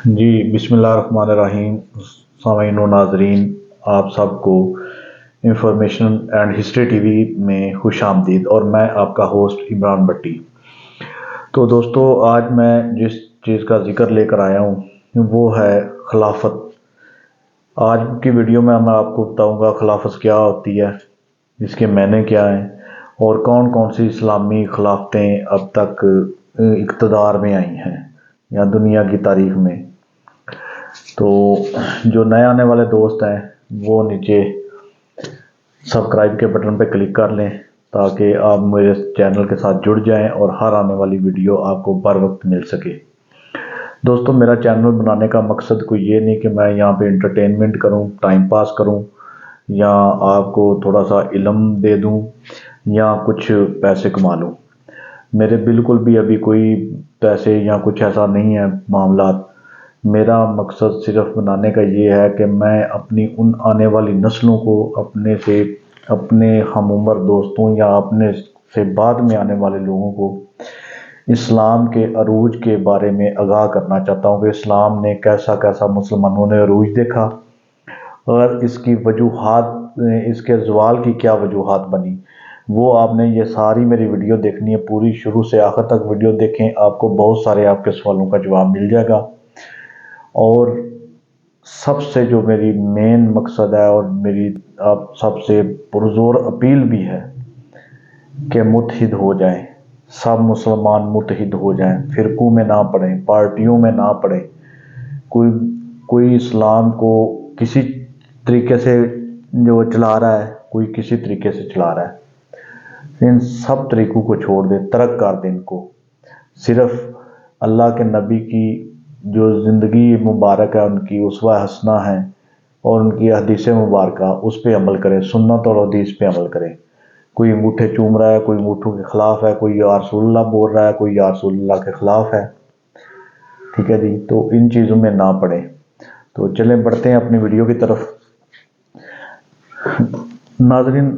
جی بسم اللہ الرحمن الرحیم۔ سامعین و ناظرین، آپ سب کو information and history T V میں خوش آمدید، اور میں آپ کا ہوسٹ عمران بٹی۔ تو دوستو، آج میں جس چیز کا ذکر لے کر آیا ہوں وہ ہے خلافت۔ آج کی ویڈیو میں میں آپ کو بتاؤں گا خلافت کیا ہوتی ہے، اس کے معنی کیا ہیں، اور کون کون سی اسلامی خلافتیں اب تک اقتدار میں آئی ہیں یا دنیا کی تاریخ میں۔ تو جو نئے آنے والے دوست ہیں وہ نیچے سبسکرائب کے بٹن پہ کلک کر لیں تاکہ آپ میرے چینل کے ساتھ جڑ جائیں اور ہر آنے والی ویڈیو آپ کو بر وقت مل سکے۔ دوستو، میرا چینل بنانے کا مقصد کوئی یہ نہیں کہ میں یہاں پہ انٹرٹینمنٹ کروں، ٹائم پاس کروں، یا آپ کو تھوڑا سا علم دے دوں یا کچھ پیسے کما لوں۔ میرے بالکل بھی ابھی کوئی پیسے یا کچھ ایسا نہیں ہے معاملات۔ میرا مقصد صرف بنانے کا یہ ہے کہ میں اپنی ان آنے والی نسلوں کو اپنے ہم عمر دوستوں یا اپنے سے بعد میں آنے والے لوگوں کو اسلام کے عروج کے بارے میں آگاہ کرنا چاہتا ہوں کہ اسلام نے کیسا کیسا مسلمانوں نے عروج دیکھا، اور اس کی وجوہات، اس کے زوال کی کیا وجوہات بنی۔ وہ آپ نے یہ ساری میری ویڈیو دیکھنی ہے، پوری شروع سے آخر تک ویڈیو دیکھیں، آپ کو بہت سارے آپ کے سوالوں کا جواب مل جائے گا۔ اور سب سے جو میری مین مقصد ہے اور میری آپ سب سے پرزور اپیل بھی ہے کہ متحد ہو جائیں، سب مسلمان متحد ہو جائیں، فرقوں میں نہ پڑیں، پارٹیوں میں نہ پڑیں۔ کوئی اسلام کو کسی طریقے سے جو چلا رہا ہے، کوئی کسی طریقے سے چلا رہا ہے، ان سب طریقوں کو چھوڑ دیں، ترک کر دیں ان کو۔ صرف اللہ کے نبی کی جو زندگی مبارک ہے، ان کی اسوہ حسنہ ہیں اور ان کی حدیث مبارکہ، اس پہ عمل کریں، سنت اور حدیث پہ عمل کریں۔ کوئی انگوٹھے چوم رہا ہے، کوئی انگوٹھوں کے خلاف ہے، کوئی یا رسول اللہ بول رہا ہے، کوئی یا رسول اللہ کے خلاف ہے، ٹھیک ہے جی۔ تو ان چیزوں میں نہ پڑیں۔ تو چلیں بڑھتے ہیں اپنی ویڈیو کی طرف۔ ناظرین،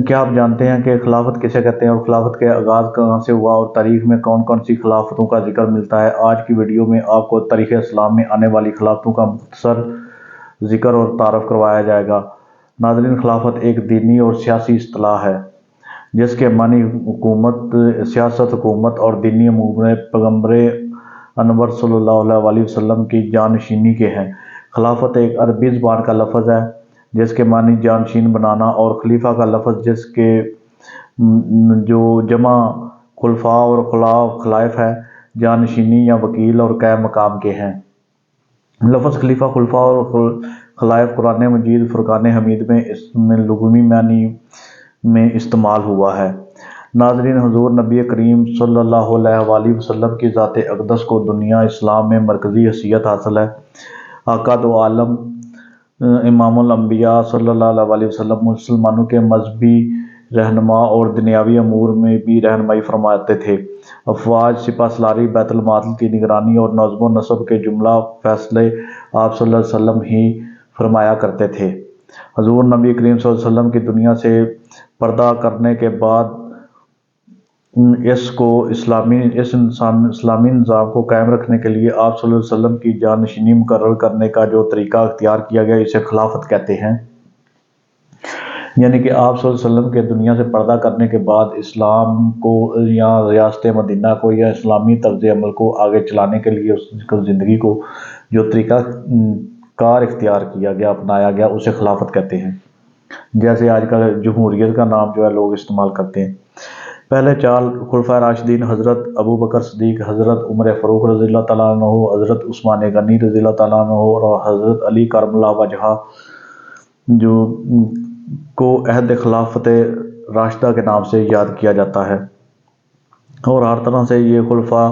کیا آپ جانتے ہیں کہ خلافت کسے کہتے ہیں اور خلافت کے آغاز کہاں سے ہوا اور تاریخ میں کون کون سی خلافتوں کا ذکر ملتا ہے؟ آج کی ویڈیو میں آپ کو تاریخ اسلام میں آنے والی خلافتوں کا مختصر ذکر اور تعارف کروایا جائے گا۔ ناظرین، خلافت ایک دینی اور سیاسی اصطلاح ہے جس کے معنی حکومت، سیاست، حکومت اور دینی امور میں پیغمبر انور صلی اللہ علیہ وسلم کی جانشینی کے ہیں۔ خلافت ایک عربی زبان کا لفظ ہے جس کے معنی جانشین بنانا، اور خلیفہ کا لفظ جس کے جو جمع خلفاء اور خلائف ہے، جانشینی یا وکیل اور قائم مقام کے ہیں۔ لفظ خلیفہ، خلفاء اور خلائف قرآن مجید فرقان حمید میں اس میں لغوی معنی میں استعمال ہوا ہے۔ ناظرین، حضور نبی کریم صلی اللہ علیہ وسلم کی ذات اقدس کو دنیا اسلام میں مرکزی حیثیت حاصل ہے۔ آقا دو عالم امام الانبیاء صلی اللہ علیہ وسلم مسلمانوں کے مذہبی رہنما اور دنیاوی امور میں بھی رہنمائی فرماتے تھے۔ افواج، سپہ سالاری، بیت المال کی نگرانی اور نظم و نسق کے جملہ فیصلے آپ صلی اللہ علیہ وسلم ہی فرمایا کرتے تھے۔ حضور نبی کریم صلی اللہ علیہ وسلم کی دنیا سے پردہ کرنے کے بعد اس اسلامی نظام کو قائم رکھنے کے لیے آپ صلی اللہ علیہ وسلم کی جانشینی مقرر کرنے کا جو طریقہ اختیار کیا گیا، اسے خلافت کہتے ہیں۔ یعنی کہ آپ صلی اللہ علیہ وسلم کے دنیا سے پردہ کرنے کے بعد اسلام کو یا ریاست مدینہ کو یا اسلامی طرز عمل کو آگے چلانے کے لیے اس کو زندگی کو جو طریقہ کار اختیار کیا گیا، اپنایا گیا، اسے خلافت کہتے ہیں۔ جیسے آج کل جمہوریت کا نام جو ہے لوگ استعمال کرتے ہیں۔ پہلے چار خلفائے راشدین حضرت ابوبکر صدیق، حضرت عمر فاروق رضی اللہ تعالیٰ عنہ، حضرت عثمان غنی رضی اللہ تعالیٰ عنہ اور حضرت علی کرم اللہ وجہہ جو کو عہد خلافت راشدہ کے نام سے یاد کیا جاتا ہے، اور ہر طرح سے یہ خلفاء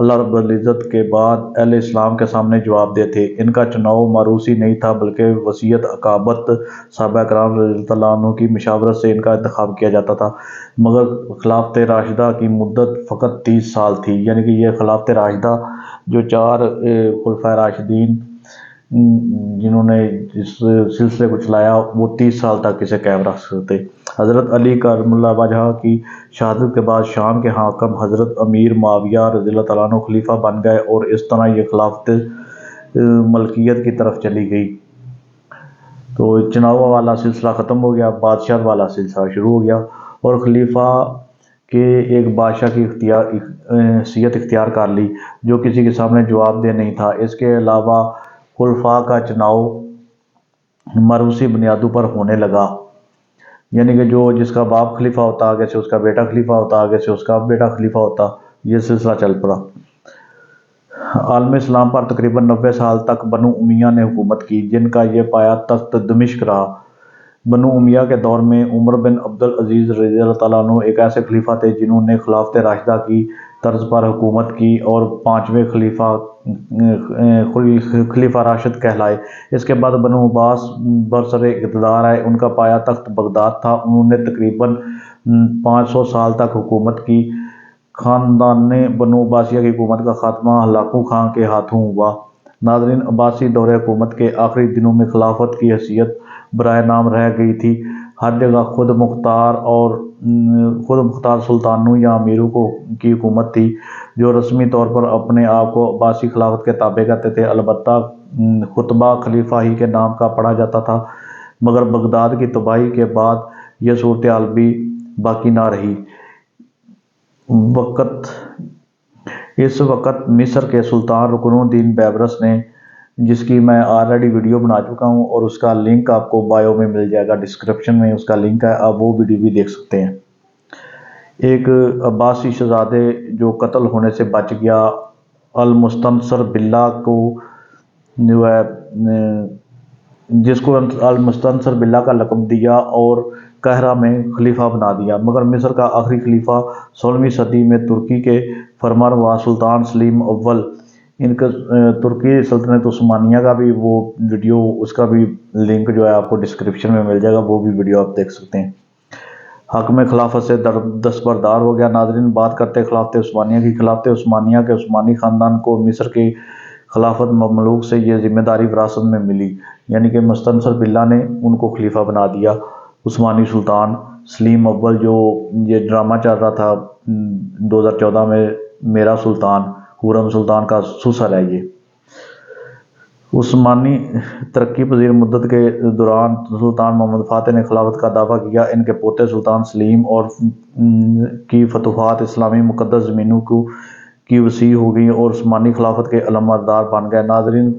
اللہ رب العزت کے بعد اہل اسلام کے سامنے جواب دہ تھے۔ ان کا چناؤ موروثی نہیں تھا بلکہ وصیت اقابت صحابہ کرام رضی اللہ عنہ کی مشاورت سے ان کا انتخاب کیا جاتا تھا۔ مگر خلافت راشدہ کی مدت فقط 30 سال تھی۔ یعنی کہ یہ خلافت راشدہ جو چار خلفائے راشدین جنہوں نے اس سلسلے کو چلایا وہ 30 سال تک اسے قائم رکھ سکتے۔ حضرت علی کرم اللہ وجہ کی شہادت کے بعد شام کے حاکم حضرت امیر معاویہ رضی اللہ تعالیٰ عنہ خلیفہ بن گئے اور اس طرح یہ خلافت ملکیت کی طرف چلی گئی۔ تو چناؤ والا سلسلہ ختم ہو گیا، بادشاہ والا سلسلہ شروع ہو گیا، اور خلیفہ کے ایک بادشاہ کی حیثیت اختیار کر لی جو کسی کے سامنے جواب دہ نہیں تھا۔ اس کے علاوہ خلفاء کا چناؤ موروثی بنیادوں پر ہونے لگا، یعنی کہ جس کا باپ خلیفہ ہوتا آگے سے اس کا بیٹا خلیفہ ہوتا، آگے سے اس کا بیٹا خلیفہ ہوتا، یہ سلسلہ چل پڑا۔ عالم اسلام پر تقریباً 90 سال تک بنو امیہ نے حکومت کی، جن کا یہ پایا تخت دمشق رہا۔ بنو امیہ کے دور میں عمر بن عبد العزیز رضی اللہ تعالیٰ عنہ ایک ایسے خلیفہ تھے جنہوں نے خلافت راشدہ کی طرز پر حکومت کی اور 5ویں خلیفہ راشد کہلائے۔ اس کے بعد بنو عباس برسر اقتدار آئے، ان کا پایا تخت بغداد تھا۔ انہوں نے تقریباً 500 سال تک حکومت کی۔ خاندان بنو عباسیہ کی حکومت کا خاتمہ ہلاکو خان کے ہاتھوں ہوا۔ ناظرین، عباسی دور حکومت کے آخری دنوں میں خلافت کی حیثیت برائے نام رہ گئی تھی۔ ہر جگہ خود مختار سلطانوں یا امیروں کی حکومت تھی جو رسمی طور پر اپنے آپ کو عباسی خلافت کے تابع کرتے تھے، البتہ خطبہ خلیفہ ہی کے نام کا پڑھا جاتا تھا، مگر بغداد کی تباہی کے بعد یہ صورتحال بھی باقی نہ رہی۔ اس وقت مصر کے سلطان رکن الدین بیبرس نے، جس کی میں آلریڈی ویڈیو بنا چکا ہوں اور اس کا لنک آپ کو بایو میں مل جائے گا، ڈسکرپشن میں اس کا لنک ہے، آپ وہ ویڈیو بھی دیکھ سکتے ہیں۔ ایک عباسی شہزادے جو قتل ہونے سے بچ گیا، المستنصر باللہ کو جو ہے جس کو المستنصر باللہ کا لقب دیا اور قاہرہ میں خلیفہ بنا دیا، مگر مصر کا آخری خلیفہ 16ویں صدی میں ترکی کے فرمانروا سلطان سلیم اول، ان کا ترکی سلطنت عثمانیہ کا بھی وہ ویڈیو، اس کا بھی لنک جو ہے آپ کو ڈسکرپشن میں مل جائے گا، وہ بھی ویڈیو آپ دیکھ سکتے ہیں۔ حکم خلافت سے دستبردار ہو گیا۔ ناظرین، بات کرتے خلافت عثمانیہ کی۔ خلافت عثمانیہ کے عثمانی خاندان کو مصر کی خلافت مملوک سے یہ ذمہ داری وراثت میں ملی، یعنی کہ مستنصر باللہ نے ان کو خلیفہ بنا دیا۔ عثمانی سلطان سلیم اول، جو یہ ڈرامہ چل رہا تھا 2014 میں، میرا سلطان، خرم سلطان کا سسر ہے یہ۔ عثمانی ترقی پذیر مدت کے دوران سلطان محمد فاتح نے خلافت کا دعویٰ کیا۔ ان کے پوتے سلطان سلیم اور کی فتوحات اسلامی مقدس زمینوں کی وسیع ہو گئیں اور عثمانی خلافت کے علمبردار بن گئے۔ ناظرین،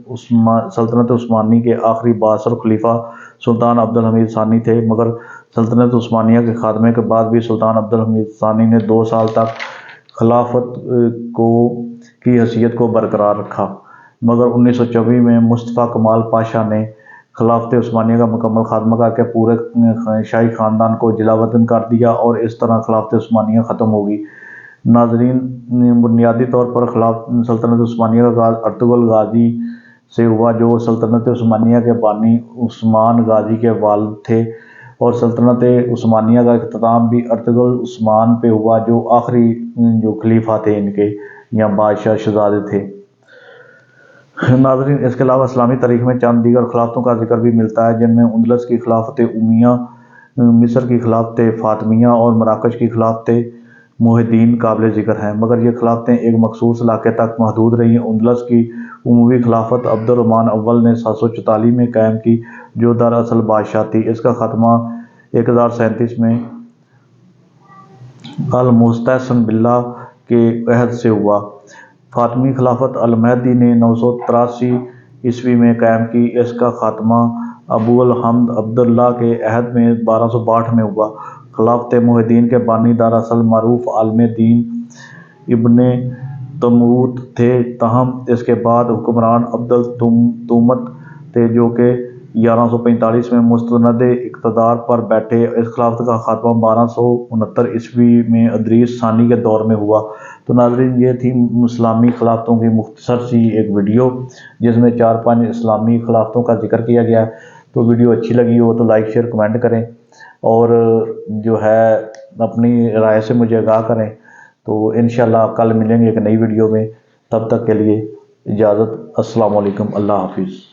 سلطنت عثمانی کے آخری بااثر خلیفہ سلطان عبد الحمید ثانی تھے، مگر سلطنت عثمانیہ کے خاتمے کے بعد بھی سلطان عبد الحمید ثانی نے 2 سال تک خلافت کی حیثیت کو برقرار رکھا، مگر 1924 میں مصطفیٰ کمال پاشا نے خلافت عثمانیہ کا مکمل خاتمہ کر کے پورے شاہی خاندان کو جلا وطن کر دیا اور اس طرح خلافت عثمانیہ ختم ہو گئی۔ ناظرین، بنیادی طور پر سلطنت عثمانیہ کا آغاز ارطغرل غازی سے ہوا، جو سلطنت عثمانیہ کے بانی عثمان غازی کے والد تھے، اور سلطنت عثمانیہ کا اختتام بھی ارطغرل عثمان پہ ہوا، جو آخری جو خلیفہ تھے ان کے یا بادشاہ شہزادے تھے۔ ناظرین، اس کے علاوہ اسلامی تاریخ میں چند دیگر خلافتوں کا ذکر بھی ملتا ہے، جن میں اندلس کی خلافت امیہ، مصر کی خلافت فاطمیہ اور مراکش کی خلافت محی الدین قابل ذکر ہیں، مگر یہ خلافتیں ایک مخصوص علاقے تک محدود رہیں۔ اندلس کی عموی خلافت عبد الرحمن اول نے 744 میں قائم کی، جو دراصل بادشاہ تھی۔ اس کا خاتمہ 1037 میں المستحسن باللہ کے عہد سے ہوا۔ فاطمی خلافت المہدی نے 983 عیسوی میں قائم کی۔ اس کا خاتمہ ابو الحمد عبداللہ کے عہد میں 1262 میں ہوا۔ خلافت محی الدین کے بانی دراصل معروف عالم دین ابن طموت تھے، تاہم اس کے بعد حکمران عبد التومت تھے، جو کہ 1145 میں مستند اقتدار پر بیٹھے۔ اس خلافت کا خاتمہ 1269 عیسوی میں ادریس ثانی کے دور میں ہوا۔ تو ناظرین، یہ تھی اسلامی خلافتوں کی مختصر سی ایک ویڈیو، جس میں 4-5 اسلامی خلافتوں کا ذکر کیا گیا ہے۔ تو ویڈیو اچھی لگی ہو تو لائک شیئر کمنٹ کریں، اور جو ہے اپنی رائے سے مجھے آگاہ کریں۔ تو انشاءاللہ کل ملیں گے ایک نئی ویڈیو میں، تب تک کے لیے اجازت۔ السلام علیکم، اللہ حافظ۔